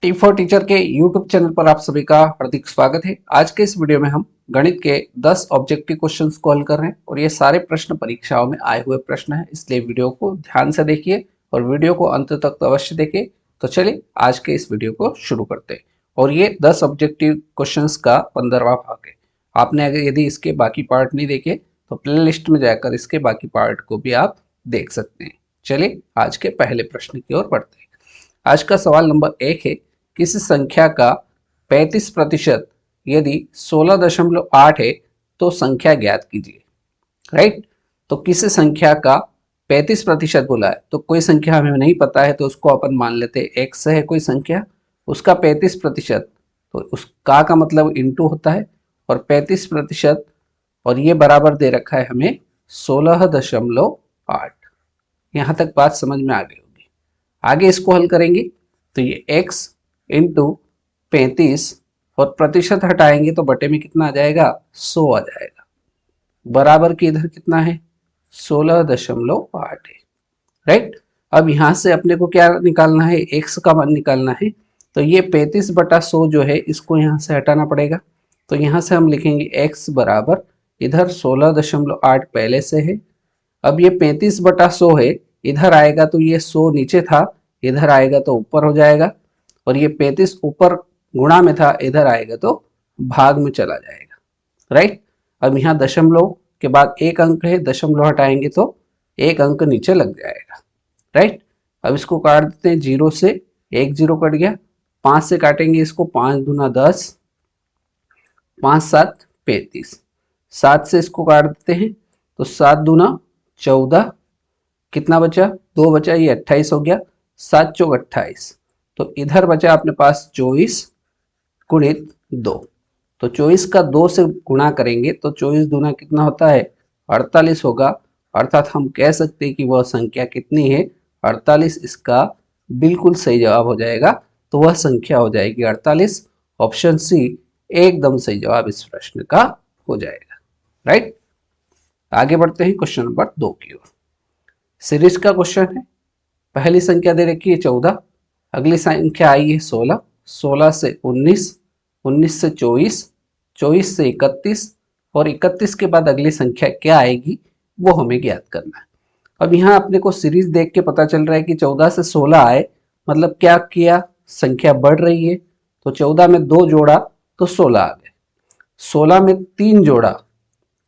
T for teacher के YouTube channel पर आप सभी का हार्दिक स्वागत है। आज के इस वीडियो में हम गणित के 10 ऑब्जेक्टिव क्वेश्चंस को हल कर रहे हैं और ये सारे प्रश्न परीक्षाओं में आए हुए प्रश्न हैं, इसलिए वीडियो को ध्यान से देखिए और वीडियो को अंत तक तो अवश्य देखिए। तो चलिए आज के इस वीडियो को शुरू करते हैं और ये 10 ऑब्जेक्टिव क्वेश्चंस का 15वां भाग है। आपने अगर यदि इसके बाकी पार्ट नहीं देखे तो प्ले लिस्ट में जाकर इसके बाकी पार्ट को भी आप देख सकते हैं। चलिए आज के पहले प्रश्न की ओर बढ़ते हैं। आज का सवाल नंबर 1 है, किसी संख्या का 35% यदि 16.8 है तो संख्या ज्ञात कीजिए। राइट, तो किसी संख्या का 35% बोला है तो कोई संख्या हमें नहीं पता है तो उसको अपन मान लेते हैं x है कोई संख्या, उसका 35% तो उसका का मतलब इंटू होता है और 35% और ये बराबर दे रखा है हमें 16.8। यहां तक बात समझ में आ गई होगी। आगे इसको हल करेंगे तो ये x इंटू 35 और प्रतिशत हटाएंगे तो बटे में कितना आ जाएगा, 100 आ जाएगा। बराबर के इधर कितना है, 16.8 है। राइट, अब यहां से अपने को क्या निकालना है, x का मान निकालना है। तो ये 35/100 जो है इसको यहां से हटाना पड़ेगा। तो यहां से हम लिखेंगे x बराबर, इधर 16.8 पहले से है, अब ये 35/100 है, इधर आएगा तो ये 100 नीचे था, इधर आएगा तो ऊपर हो जाएगा और ये 35 ऊपर गुणा में था, इधर आएगा तो भाग में चला जाएगा। राइट, अब यहाँ दशमलव के बाद एक अंक है, दशमलव हटाएंगे तो एक अंक नीचे लग जाएगा। राइट, अब इसको काट देते हैं, 0 से एक 0 कट गया, 5 से काटेंगे इसको, 5 दूना 10, 5 7 35, 7 से इसको काट देते हैं तो 7 दूना 14, कितना बचा, 2 बचा, ये 28 हो गया, 7 चौक 28, तो इधर बचा अपने पास 24 गुणित 2। तो 24 का 2 से गुणा करेंगे तो 24 दूना कितना होता है, 48 होगा। अर्थात हम कह सकते हैं कि वह संख्या कितनी है, 48। इसका बिल्कुल सही जवाब हो जाएगा, तो वह संख्या हो जाएगी 48। ऑप्शन सी एकदम सही जवाब इस प्रश्न का हो जाएगा। राइट, आगे बढ़ते हैं क्वेश्चन नंबर 2 की ओर। सीरीज का क्वेश्चन है, पहली संख्या दे रखी है 14, अगली संख्या आई है 16, 16 से 19, 19 से 24, 24 से 31 और 31 के बाद अगली संख्या क्या आएगी वो हमें ज्ञात करना है। अब यहाँ अपने को सीरीज देख के पता चल रहा है कि 14 से 16 आए, मतलब क्या किया, संख्या बढ़ रही है, तो 14 में 2 जोड़ा तो 16 आ गए, 16 में 3 जोड़ा,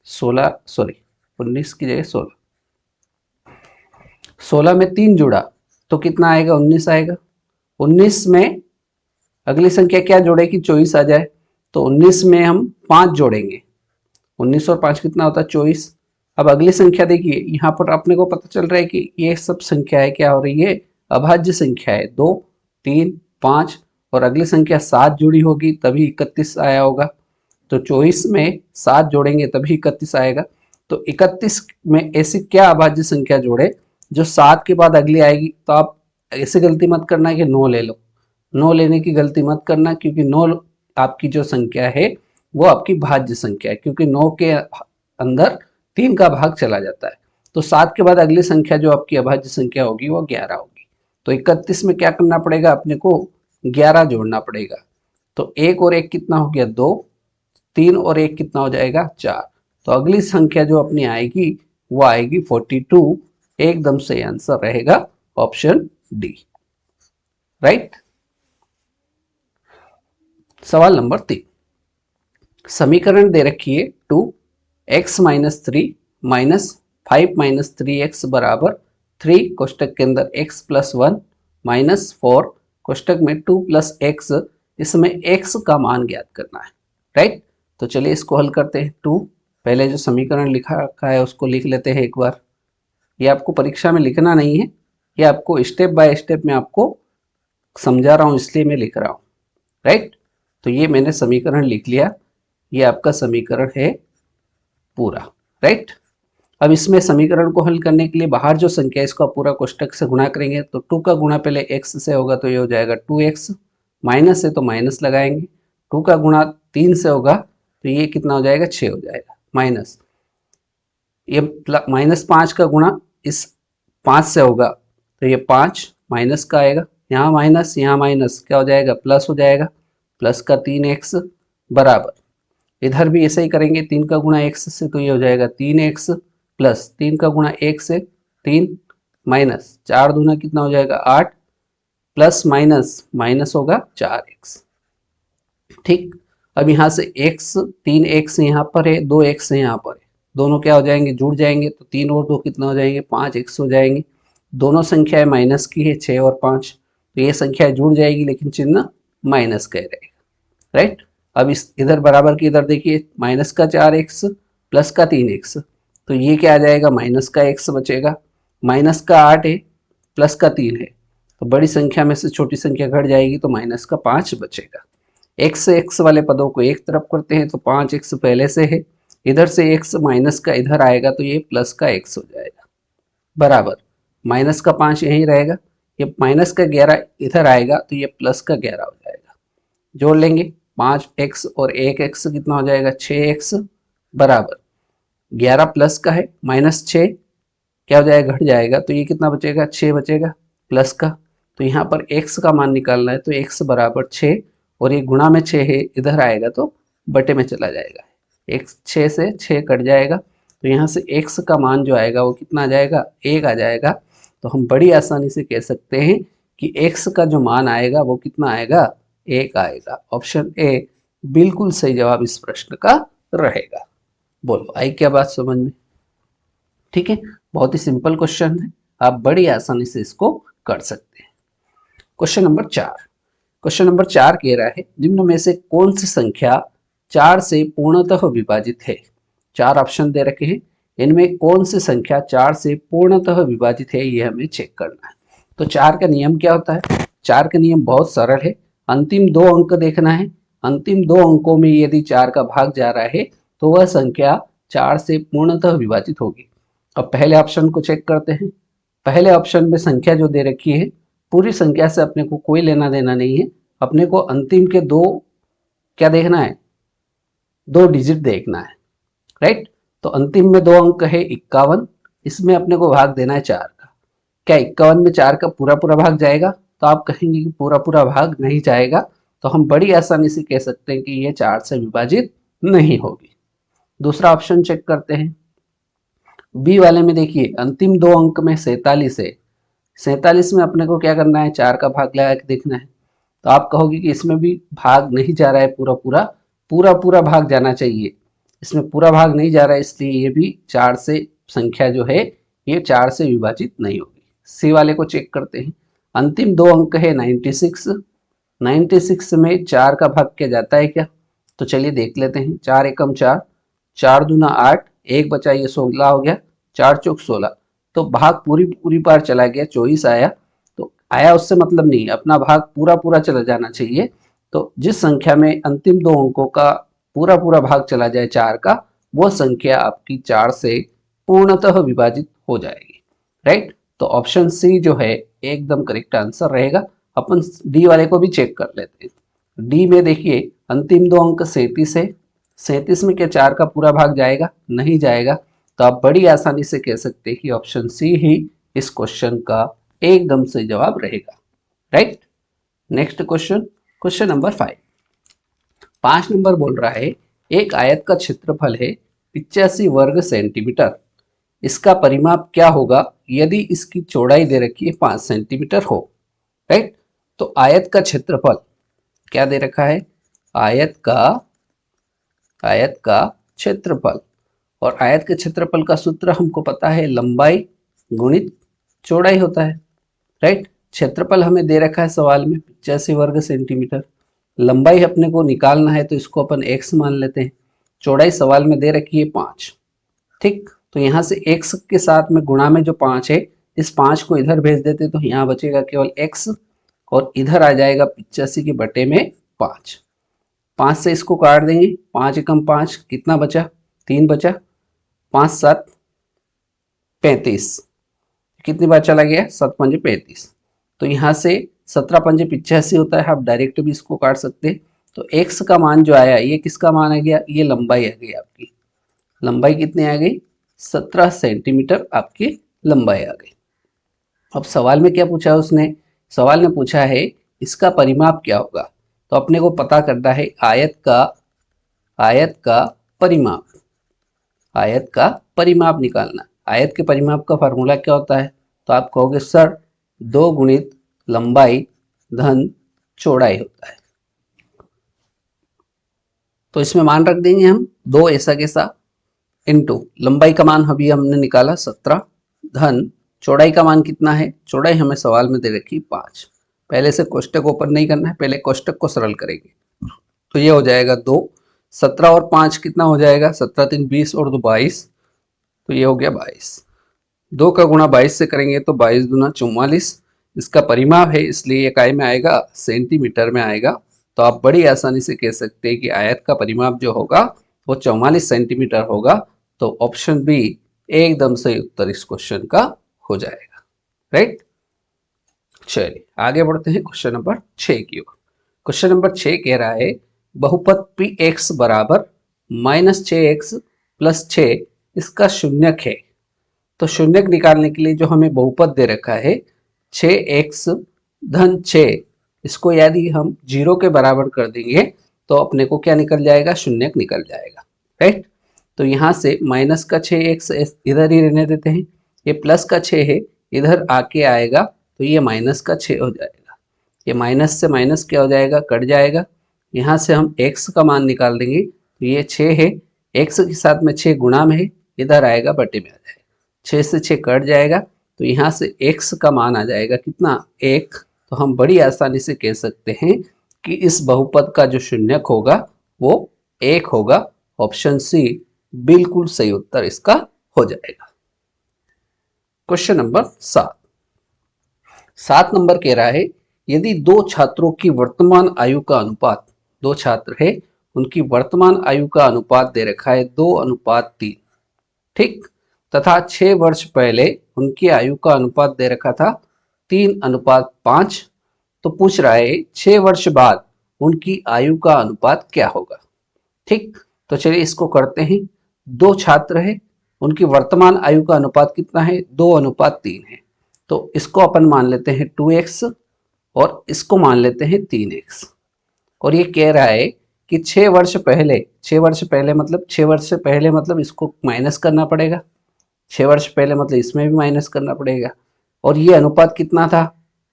19 की जगह 16, 16 में 3 जुड़ा तो कितना आएगा, 19 आएगा। 19 में अगली संख्या क्या जोड़ेगी, 24 आ जाए, तो 19 में हम 5 जोड़ेंगे, 19 और 5 कितना होता है, 24। अब अगली संख्या देखिए, यहाँ पर अपने को पता चल रहा है कि ये सब संख्या है क्या हो रही है, अभाज्य संख्या है, 2 3 5 और अगली संख्या 7 जुड़ी होगी तभी 31 आया होगा। तो 24 में 7 जोड़ेंगे तभी 31 आएगा। तो 31 में ऐसी क्या अभाज्य संख्या जोड़े जो 7 के बाद अगली आएगी। तो आप ऐसे गलती मत करना कि 9 ले लो, 9 लेने की गलती मत करना, क्योंकि 9 आपकी जो संख्या है वो आपकी भाज्य संख्या है, क्योंकि 9 के अंदर 3 का भाग चला जाता है। तो 7 के बाद अगली संख्या जो आपकी अभाज्य संख्या होगी वो 11 होगी। तो 31 में क्या करना पड़ेगा, अपने को 11 जोड़ना पड़ेगा। तो 1 और 1 कितना हो गया, 2, 3 और 1 कितना हो जाएगा, 4। तो अगली संख्या जो अपनी आएगी वो आएगी 42। एकदम सही आंसर रहेगा ऑप्शन डी। राइट, सवाल नंबर 3, समीकरण दे रखी है 2x minus 3 minus 5 minus 3x बराबर 3 कोष्टक के अंदर x प्लस 1 माइनस 4 कोष्टक में 2 प्लस x, इसमें x का मान ज्ञात करना है। राइट, तो चलिए इसको हल करते हैं। 2 पहले जो समीकरण लिखा रखा है उसको लिख लेते हैं एक बार। ये आपको परीक्षा में लिखना नहीं है, ये आपको स्टेप बाय स्टेप में आपको समझा रहा हूं, इसलिए मैं लिख रहा हूं। राइट, तो ये मैंने समीकरण लिख लिया, ये आपका समीकरण है पूरा। राइट, अब इसमें समीकरण को हल करने के लिए बाहर जो संख्या है इसका पूरा कोष्टक से गुणा करेंगे। तो 2 का गुणा पहले x से होगा तो ये हो जाएगा 2x, माइनस है तो माइनस लगाएंगे, 2 का गुणा 3 से होगा तो ये कितना हो जाएगा, 6 हो जाएगा, माइनस ये -5 का गुणा इस 5 से होगा तो ये 5 माइनस का आएगा, यहाँ माइनस क्या हो जाएगा, प्लस हो जाएगा, प्लस का 3x बराबर, इधर भी ऐसे ही करेंगे, 3 का गुणा x से तो ये हो जाएगा 3x प्लस 3 का गुणा 1 से 3 माइनस 4 दूना कितना हो जाएगा 8 प्लस माइनस माइनस होगा 4x। ठीक, अब यहाँ से x 3x यहाँ पर है, 2x यहाँ पर है, दोनों क्या हो जाएंगे, जुड़ जाएंगे, तो 3 और 2 कितना हो जाएंगे 5x हो जाएंगे। दोनों संख्याएं माइनस की है 6 और 5, तो ये संख्या जुड़ जाएगी लेकिन चिन्ह माइनस का रहेगा, राइट। अब इस इधर बराबर की इधर देखिए, माइनस का 4x प्लस का 3x, तो ये क्या आ जाएगा, माइनस का x बचेगा, माइनस का 8 है प्लस का 3 है, तो बड़ी संख्या में से छोटी संख्या घट जाएगी तो माइनस का 5 बचेगा। x से x वाले पदों को एक तरफ करते हैं तो 5x पहले से है, इधर से x माइनस का इधर आएगा तो ये प्लस का x हो जाएगा बराबर, माइनस का 5 यहीं रहेगा, ये माइनस का 11 इधर आएगा तो ये प्लस का 11 हो जाएगा। जोड़ लेंगे 5x और 1x कितना हो जाएगा 6x बराबर, 11 प्लस का है माइनस 6 क्या हो जाएगा, घट जाएगा, तो ये कितना बचेगा 6 बचेगा प्लस का, तो यहाँ पर x का मान निकालना है तो x बराबर 6 और ये गुणा में 6 है, इधर आएगा तो बटे में चला जाएगा, x 6 से 6 कट जाएगा, तो यहाँ से x का मान जो आएगा वो कितना आ जाएगा 1 आ जाएगा। तो हम बड़ी आसानी से कह सकते हैं कि x का जो मान आएगा वो कितना आएगा 1 आएगा। ऑप्शन ए बिल्कुल सही जवाब इस प्रश्न का रहेगा। बोलो आई क्या बात समझ में? ठीक है, बहुत ही सिंपल क्वेश्चन है, आप बड़ी आसानी से इसको कर सकते हैं। क्वेश्चन नंबर 4, क्वेश्चन नंबर 4 कह रहा है निम्न में से कौन सी संख्या 4 से पूर्णतः विभाजित है। 4 ऑप्शन दे रखे हैं, इनमें कौन सी संख्या 4 से पूर्णतः विभाजित है ये हमें चेक करना है। तो 4 का नियम क्या होता है, 4 का नियम बहुत सरल है, अंतिम 2 अंक देखना है, अंतिम 2 अंकों में यदि 4 का भाग जा रहा है तो वह संख्या 4 से पूर्णतः विभाजित होगी। अब पहले ऑप्शन को चेक करते हैं। पहले ऑप्शन में संख्या जो दे रखी है, पूरी संख्या से अपने को कोई लेना देना नहीं है, अपने को अंतिम के 2 क्या देखना है, 2 डिजिट देखना है, राइट। तो अंतिम में 2 अंक है 51, इसमें अपने को भाग देना है 4 का। क्या 51 में 4 का पूरा पूरा भाग जाएगा, तो आप कहेंगे कि पूरा पूरा भाग नहीं जाएगा, तो हम बड़ी आसानी से कह सकते हैं कि ये 4 से विभाजित नहीं होगी। दूसरा ऑप्शन चेक करते हैं, बी वाले में देखिए अंतिम 2 अंक में 47 है, 47 में अपने को क्या करना है 4 का भाग लगा के देखना है, तो आप कहोगे कि इसमें भी भाग नहीं जा रहा है पूरा पूरा, पूरा पूरा भाग जाना चाहिए, इसमें पूरा भाग नहीं जा रहा है, इसलिए ये भी 4 से संख्या जो है ये 4 से विभाजित नहीं होगी। सी वाले को चेक करते हैं, अंतिम 2 अंक है 96, 96 में 4 का भाग किया जाता है क्या, तो चलिए देख लेते हैं। 4 एकम 4, 4 दूना 8, एक बचा ये 16 हो गया, 4 चौक 16, तो भाग पूरी पूरी बार चला गया 24 आया, तो आया उससे मतलब नहीं, अपना भाग पूरा पूरा चला जाना चाहिए। तो जिस संख्या में अंतिम 2 अंकों का पूरा पूरा भाग चला जाए 4 का, वो संख्या आपकी 4 से पूर्णतः विभाजित हो जाएगी, राइट। तो ऑप्शन सी जो है एकदम करेक्ट आंसर रहेगा। अपन डी वाले को भी चेक कर लेते हैं। डी में देखिए अंतिम 2 अंक 37 है, 37 में क्या 4 का पूरा भाग जाएगा, नहीं जाएगा, तो आप बड़ी आसानी से कह सकते हैं कि ऑप्शन सी ही इस क्वेश्चन का एकदम सही जवाब रहेगा, right. Next question, question number 5, 5 number बोल रहा है एक आयत का क्षेत्रफल है 85 वर्ग सेंटीमीटर, इसका परिमाप क्या होगा यदि इसकी चौड़ाई दे रखी है 5 सेंटीमीटर हो, राइट। तो आयत का क्षेत्रफल क्या दे रखा है, आयत का क्षेत्रफल, और आयत के क्षेत्रफल का सूत्र हमको पता है लंबाई गुणित चौड़ाई होता है, राइट। क्षेत्रफल हमें दे रखा है सवाल में 85 वर्ग सेंटीमीटर, लंबाई अपने को निकालना है तो इसको अपन x मान लेते हैं, चौड़ाई सवाल में दे रखी है 5, ठीक। तो यहाँ से x के साथ में गुणा में जो 5 है, इस 5 को इधर भेज देते तो यहाँ बचेगा केवल x, और इधर आ जाएगा 85 के बटे में 5, 5 से इसको काट देंगे, 5 एकम 5 कितना बचा, 3 बचा, 5 7 35, कितनी बार चला गया 7 पंजे 35, तो यहाँ से 17 पंजे 85 होता है, आप डायरेक्ट भी इसको काट सकते हैं। तो x का मान जो आया ये किसका मान आ गया, ये लंबाई आ गई, आपकी लंबाई कितनी आ गई 17 सेंटीमीटर आपकी लंबाई आ गई। अब सवाल में क्या पूछा उसने सवाल ने पूछा है इसका परिमाप क्या होगा, तो अपने को पता करना है आयत का परिमाप, आयत का परिमाप निकालना। आयत के परिमाप का फार्मूला क्या होता है, तो आप कहोगे सर 2 गुणित लंबाई धन चौड़ाई होता है। तो इसमें मान रख देंगे हम 2 ऐसा कैसा इंटू लंबाई का मान अभी हमने निकाला 17 धन चौड़ाई का मान कितना है, चौड़ाई हमें सवाल में दे रखी 5। पहले से कोष्टक ओपन नहीं करना है, पहले कोष्टक को सरल करेंगे। तो ये हो जाएगा 2, 17 और 5 कितना हो जाएगा, 17 3 20 और 2 22, तो ये हो गया 22। 2 का गुणा 22 से करेंगे तो 22 दूना 44। इसका परिमाप है इसलिए ये काय में आएगा, सेंटीमीटर में आएगा। तो आप बड़ी आसानी से कह सकते हैं कि आयत का परिमाप जो होगा वो 44 सेंटीमीटर होगा। तो ऑप्शन बी एकदम सही उत्तर इस क्वेश्चन का हो जाएगा। राइट, चलिए आगे बढ़ते हैं क्वेश्चन नंबर 6 की ओर। क्वेश्चन नंबर 6 कह रहा है बहुपद पी एक्स बराबर -6x + 6 इसका शून्यक है। तो शून्यक निकालने के लिए जो हमें बहुपद दे रखा है 6x धन 6, इसको यदि हम 0 के बराबर कर देंगे तो अपने को क्या निकल जाएगा, शून्यक निकल जाएगा। राइट, तो यहाँ से माइनस का 6x इधर ही रहने देते हैं, ये प्लस का 6 है इधर आके आएगा तो ये माइनस का 6 हो जाएगा। ये माइनस से माइनस क्या हो जाएगा, कट जाएगा। यहाँ से हम x का मान निकाल देंगे तो ये 6 है, x के साथ में 6 गुणा में है, इधर आएगा बटे में आ जाएगा, 6 से 6 कट जाएगा तो यहाँ से x का मान आ जाएगा कितना, 1। तो हम बड़ी आसानी से कह सकते हैं कि इस बहुपद का जो शून्यक होगा वो 1 होगा। ऑप्शन सी बिल्कुल सही उत्तर इसका हो जाएगा। क्वेश्चन नंबर 7 नंबर कह रहा है यदि 2 छात्रों की वर्तमान आयु का अनुपात, 2 छात्र है उनकी वर्तमान आयु का अनुपात दे रखा है 2:3, ठीक, तथा 6 वर्ष पहले उनकी आयु का अनुपात दे रखा था 3:5, तो पूछ रहा है 6 वर्ष बाद उनकी आयु का अनुपात क्या होगा। ठीक, तो चलिए इसको करते हैं। 2 छात्र है, उनकी वर्तमान आयु का अनुपात कितना है, 2:3 है। तो इसको अपन मान लेते हैं 2x और इसको मान लेते हैं 3x। और ये कह रहा है कि 6 वर्ष पहले, 6 वर्ष पहले मतलब 6 वर्ष पहले मतलब इसको माइनस करना पड़ेगा, 6 वर्ष पहले मतलब इसमें भी माइनस करना पड़ेगा। और ये अनुपात कितना था,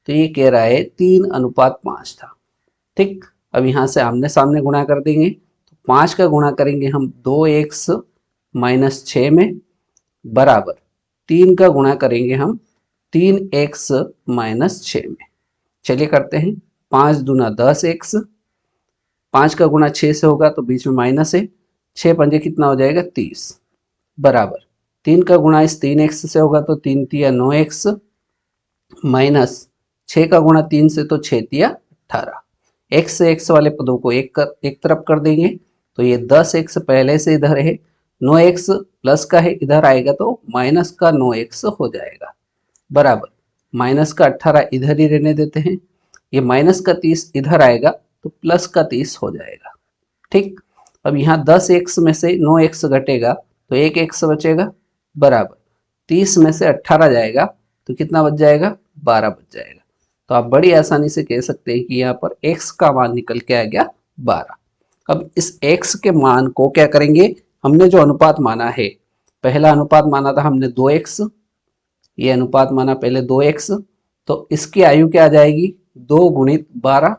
तो ये कह रहा है 3:5 था। ठीक, अब यहाँ से आमने सामने गुणा कर देंगे तो 5 का गुणा करेंगे हम 2x - 6 में, बराबर 3 का गुणा करेंगे हम 3x - 6 में। चलिए करते हैं, 5 दूना 10x, 5 का गुणा 6 से होगा तो बीच में माइनस है, 6 पंजे कितना हो जाएगा 30, बराबर 3 का गुणा इस 3x से होगा तो 3 तिया 9x माइनस 6 का गुणा 3 से तो 6 तिया 18। x से x वाले पदों को एक तरफ कर देंगे तो ये 10x पहले से इधर है, 9x प्लस का है इधर आएगा तो माइनस का 9x हो जाएगा, बराबर माइनस का 18 इधर ही रहने देते हैं, ये माइनस का 30 इधर आएगा तो प्लस का 30 हो जाएगा। ठीक, अब यहाँ 10x में से 9x घटेगा तो 1x बचेगा, बराबर 30 में से 18 जाएगा तो कितना बच जाएगा, 12 बच जाएगा। तो आप बड़ी आसानी से कह सकते हैं कि यहाँ पर x का मान निकल के आ गया 12। अब इस x के मान को क्या करेंगे, हमने जो अनुपात माना है, पहला अनुपात माना था हमने 2x, ये अनुपात माना पहले 2x, तो इसकी आयु क्या आ जाएगी 2 गुणित 12,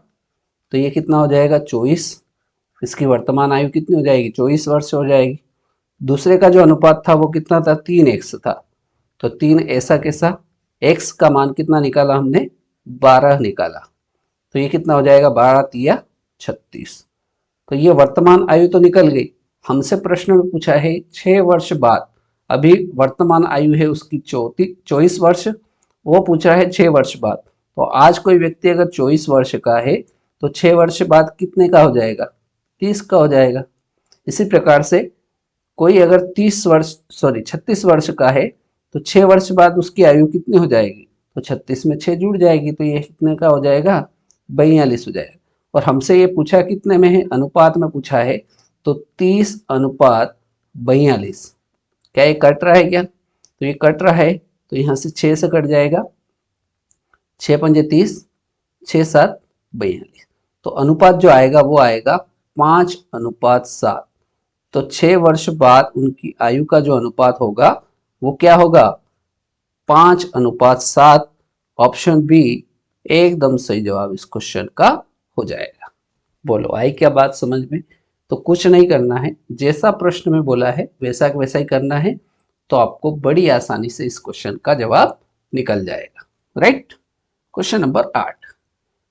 तो ये कितना हो जाएगा 24। इसकी वर्तमान आयु कितनी हो जाएगी 24 वर्ष हो जाएगी। दूसरे का जो अनुपात था वो कितना था 3x था, तो 3 ऐसा कैसा, x का मान कितना निकाला हमने 12 निकाला, तो ये कितना हो जाएगा 12 तिया 36। तो ये वर्तमान आयु तो निकल गई। हमसे प्रश्न में पूछा है 6 वर्ष बाद, अभी वर्तमान आयु है उसकी 24 वर्ष, वो पूछ रहा है 6 वर्ष बाद। तो आज कोई व्यक्ति अगर 24 वर्ष का है तो 6 वर्ष बाद कितने का हो जाएगा 30 का हो जाएगा। इसी प्रकार से कोई अगर 36 वर्ष का है तो 6 वर्ष बाद उसकी आयु कितनी हो जाएगी, तो 36 में 6 जुड़ जाएगी तो ये कितने का हो जाएगा 42 हो जाएगा। और हमसे ये पूछा कितने में है, अनुपात में पूछा है, तो 30:42। क्या ये कट रहा है क्या, तो ये कट रहा है, तो यहाँ से 6 से कट जाएगा, 6 पंजे 30, 6 7 42। तो अनुपात जो आएगा वो आएगा 5:7। तो 6 वर्ष बाद उनकी आयु का जो अनुपात होगा वो क्या होगा? 5:7। ऑप्शन बी एकदम सही जवाब इस क्वेश्चन का हो जाएगा। बोलो आई क्या बात समझ में? तो कुछ नहीं करना है, जैसा प्रश्न में बोला है वैसा वैसा ही करना है, तो आपको बड़ी आसानी से इस क्वेश्चन का जवाब निकल जाएगा। Right. Question number 8।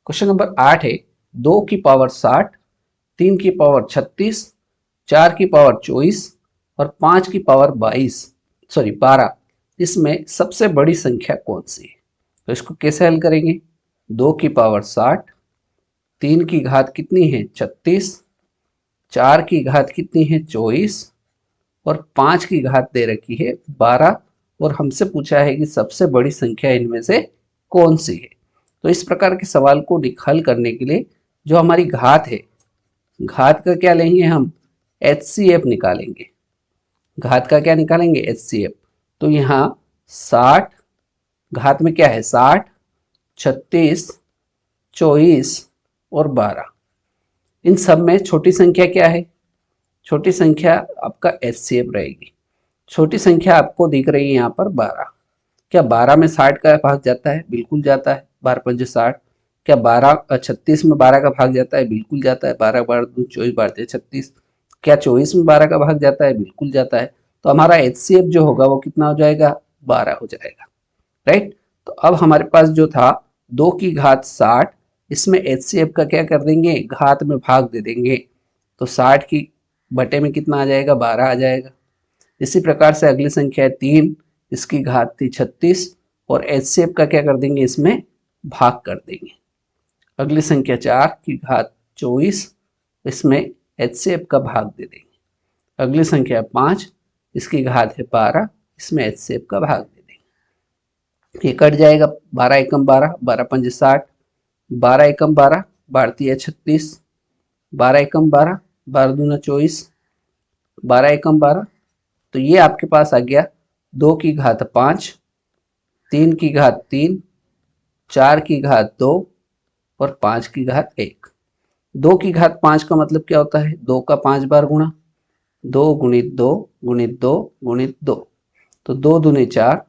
Question number 8 है 2 की पावर 60, 3 की पावर 36, 4 की पावर 24 और 5 की पावर 12 इसमें सबसे बड़ी संख्या कौन सी है? तो इसको कैसे हल करेंगे? 2 की पावर 60, 3 की घात कितनी है 36, 4 की घात कितनी है 24 और 5 की घात दे रखी है 12 और हमसे पूछा है कि सबसे बड़ी संख्या इनमें से कौन सी है। तो इस प्रकार के सवाल को हल करने के लिए जो हमारी घात है, घात का क्या लेंगे हम? HCF निकालेंगे। घात का क्या निकालेंगे? HCF। तो यहाँ 60 घात में क्या है 60, 36, 24 और 12। इन सब में छोटी संख्या क्या है? छोटी संख्या आपका HCF रहेगी। छोटी संख्या आपको दिख रही है यहाँ पर 12। क्या 12 में 60 का भाग जाता है? बिल्कुल जाता है। 12 पंजे 60। क्या 36 में 12 का भाग जाता है? बिल्कुल जाता है। 12 12 2 24 12 36। क्या 24 में 12 का भाग जाता है? बिल्कुल जाता है। तो हमारा HCF जो होगा वो कितना हो जाएगा? 12 हो जाएगा। राइट। तो अब हमारे पास जो था 2 की घात 60, इसमें HCF का क्या कर देंगे? घात में भाग दे देंगे। तो 60 की बटे में कितना आ जाएगा? 12 आ जाएगा। इसी प्रकार से अगली संख्या है 3, इसकी घात थी 36 और HCF का क्या कर देंगे? इसमें भाग कर देंगे। अगली संख्या 4 की घात 24, इसमें HCF का भाग दे देंगे। अगली संख्या 5, इसकी घात है 12, इसमें HCF का भाग दे देंगे। ये कट जाएगा। 12 एकम 12, 12 पंजे 60, 12 एकम 12, भारतीय 36, 12 एकम 12, 12 दूना 24, 12 एकम 12। तो ये आपके पास आ गया 2 की घात 5, 3 की घात 3, 4 की घात 2 और 5 की घात 1। 2 की घात 5 का मतलब क्या होता है? 2 का 5 बार गुणा, 2 गुणित 2 गुणित 2 गुणित 2। तो 2 दूनी 4,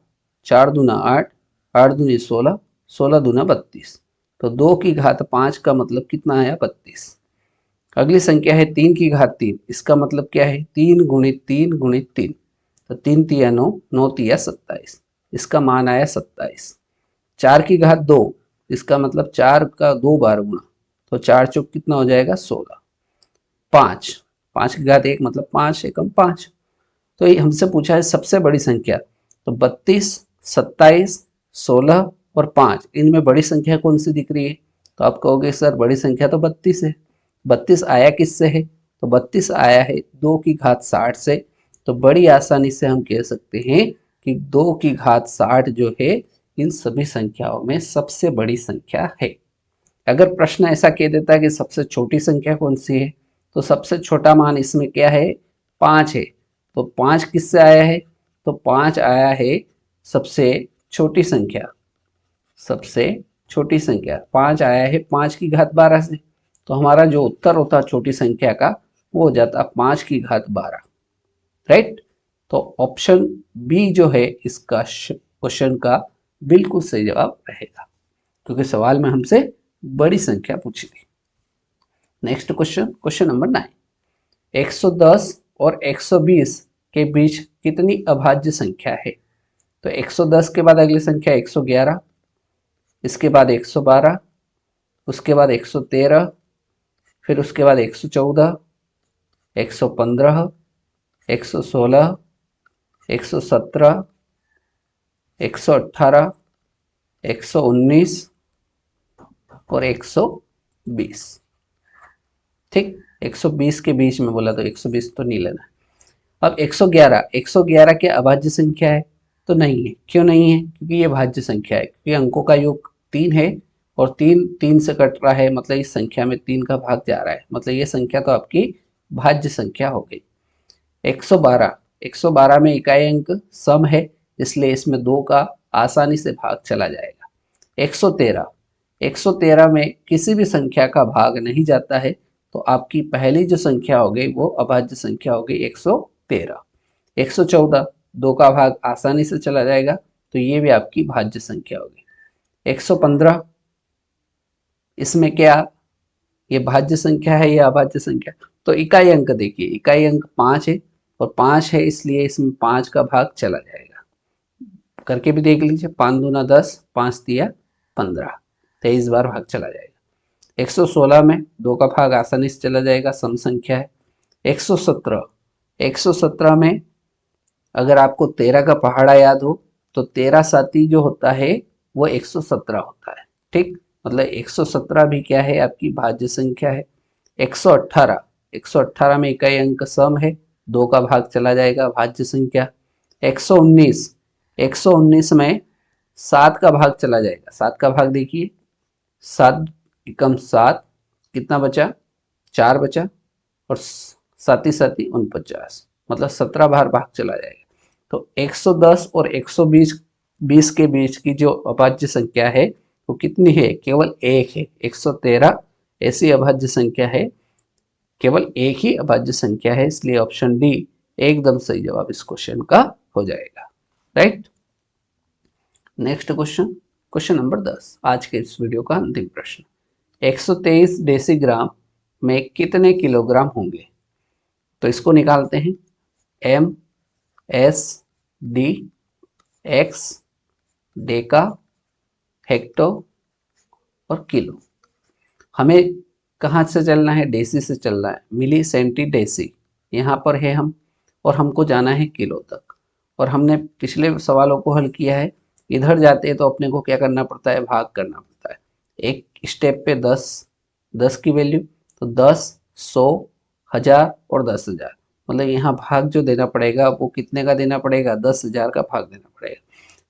4 दूना 8, 8 दूनी 16, 16 दूना 32। तो 2 की घात 5 का मतलब कितना आया? 32। अगली संख्या है 3 की घात 3, इसका मतलब क्या है? 3 गुणित 3 गुणित 3। तो 3 तिया 9, 9 तिया 27, इसका मान आया 27। 4 की घात 2, इसका मतलब 4 का 2 बार गुणा, तो 4 चौक कितना हो जाएगा? 16। 5, 5 की घात 1 मतलब 5 एकम 5। तो ये हमसे पूछा है सबसे बड़ी संख्या। तो 32, 27, 16 और 5, इनमें बड़ी संख्या कौन सी दिख रही है? तो आप कहोगे सर बड़ी संख्या तो 32 है। 32 आया किससे है? तो 32 आया है 2 की घात 60 से। तो बड़ी आसानी से हम कह सकते हैं कि 2 की घात 60 जो है इन सभी संख्याओं में सबसे बड़ी संख्या है। अगर प्रश्न ऐसा कह देता है कि सबसे छोटी संख्या कौन सी है, तो सबसे छोटा मान इसमें क्या है? 5 है। तो 5 किससे आया है? तो 5 आया है सबसे छोटी संख्या। सबसे छोटी संख्या 5 आया है 5 की घात 12 से। तो हमारा जो उत्तर होता छोटी संख्या का वो हो जाता 5 की घात 12। राइट। तो ऑप्शन बी जो है इसका क्वेश्चन का बिल्कुल सही जवाब रहेगा, क्योंकि सवाल में हमसे बड़ी संख्या पूछी थी। Next question, question number 9। 110 और 120 के बीच कितनी अभाज्य संख्या है? तो 110 के बाद अगली संख्या 111, इसके बाद 112, उसके बाद 113, फिर उसके बाद 114, 115, 116, 117, 118, 119 और 120। ठीक, 120 के बीच में बोला तो 120 तो नहीं लेना। अब 111, 111 क्या अभाज्य संख्या है? तो नहीं है। क्यों नहीं है? क्योंकि ये भाज्य संख्या है, क्योंकि अंकों का योग 3 है और 3 3 से कट रहा है, मतलब इस संख्या में 3 का भाग जा रहा है, मतलब ये संख्या तो आपकी भाज्य संख्या हो गई। 112, 112 में इकाई अंक सम है, इसलिए इसमें 2 का आसानी से भाग चला जाएगा। 113, 113 में किसी भी संख्या का भाग नहीं जाता है, तो आपकी पहली जो संख्या हो गई वो अभाज्य संख्या हो गई 113। 114 2 का भाग आसानी से चला जाएगा, तो ये भी आपकी भाज्य संख्या होगी। 115 इसमें क्या ये भाज्य संख्या है या अभाज्य संख्या? तो इकाई अंक देखिए, इकाई अंक 5 है और 5 है इसलिए इसमें 5 का भाग चला जाएगा। करके भी देख लीजिए, 5 दूना 10, 5 दिया 15, 23 बार भाग चला जाएगा। 116 में 2 का भाग आसानी से चला जाएगा, सम संख्या है। 117 में अगर आपको 13 का पहाड़ा याद हो तो 13 साथी जो होता है वो 117 होता है, ठीक। मतलब 117 भी क्या है, आपकी भाज्य संख्या है। 118 में इकाई अंक सम है, 2 का भाग चला जाएगा, भाज्य संख्या। 119 में 7 का भाग चला जाएगा, 7 का भाग देखिए, 7 एकम 7, कितना बचा, 4 बचा, और साथी 49, मतलब 17 बार भाग चला जाएगा। तो 110 और 120 के बीच की जो अभाज्य संख्या है वो कितनी है, केवल एक है। 113 ऐसी अभाज्य संख्या है, केवल एक ही अभाज्य संख्या है, इसलिए ऑप्शन डी एकदम सही जवाब इस क्वेश्चन का हो जाएगा, right. Next question, question number 10, आज के इस वीडियो का अंतिम प्रश्न। 123 डेसीग्राम में कितने किलोग्राम होंगे? तो इसको निकालते हैं, M, S, D, X, deca, hecto और किलो। हमें कहाँ से चलना है, डेसी से चलना है, मिली सेंटी डेसी यहाँ पर है हम, और हमको जाना है किलो तक। और हमने पिछले सवालों को हल किया है, इधर जाते हैं तो अपने को क्या करना पड़ता है, भाग करना पड़ता है। एक स्टेप पे 10 की वैल्यू, तो 10, 100, 1000 और 10,000, मतलब यहाँ भाग जो देना पड़ेगा वो कितने का देना पड़ेगा, 10,000 का भाग देना पड़ेगा।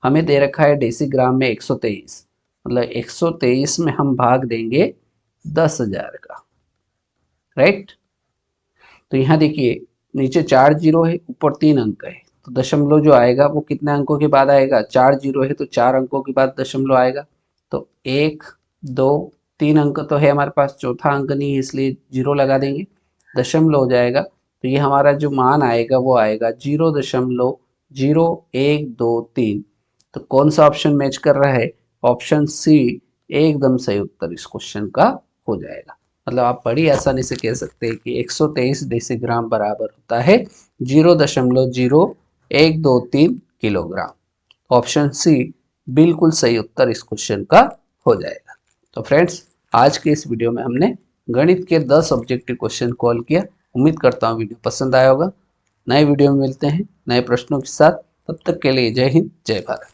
हमें दे रखा है डेसीग्राम में 123, मतलब 123 में हम भाग देंगे 10,000 का, राइट। तो यहाँ देखिए नीचे 4 जीरो है, ऊपर 3 अंक है, तो दशमलव जो आएगा वो कितने अंकों के बाद आएगा, 4 जीरो है तो 4 अंकों के बाद दशमलव आएगा। तो 1, 2, 3 अंक तो है हमारे पास, चौथा अंक नहीं है इसलिए जीरो लगा देंगे, दशमलव हो जाएगा। तो ये हमारा जो मान आएगा वो आएगा 0.0123। तो कौन सा ऑप्शन मैच कर रहा है, ऑप्शन सी एकदम सही उत्तर इस क्वेश्चन का हो जाएगा। मतलब आप बड़ी आसानी से कह सकते हैं कि 123 डेसीग्राम बराबर होता है 0.0123 किलोग्राम। ऑप्शन सी बिल्कुल सही उत्तर इस क्वेश्चन का हो जाएगा। तो फ्रेंड्स, आज के इस वीडियो में हमने गणित के 10 ऑब्जेक्टिव क्वेश्चन को हल किया। उम्मीद करता हूँ वीडियो पसंद आया होगा। नए वीडियो में मिलते हैं नए प्रश्नों के साथ, तब तक के लिए जय हिंद, जय भारत।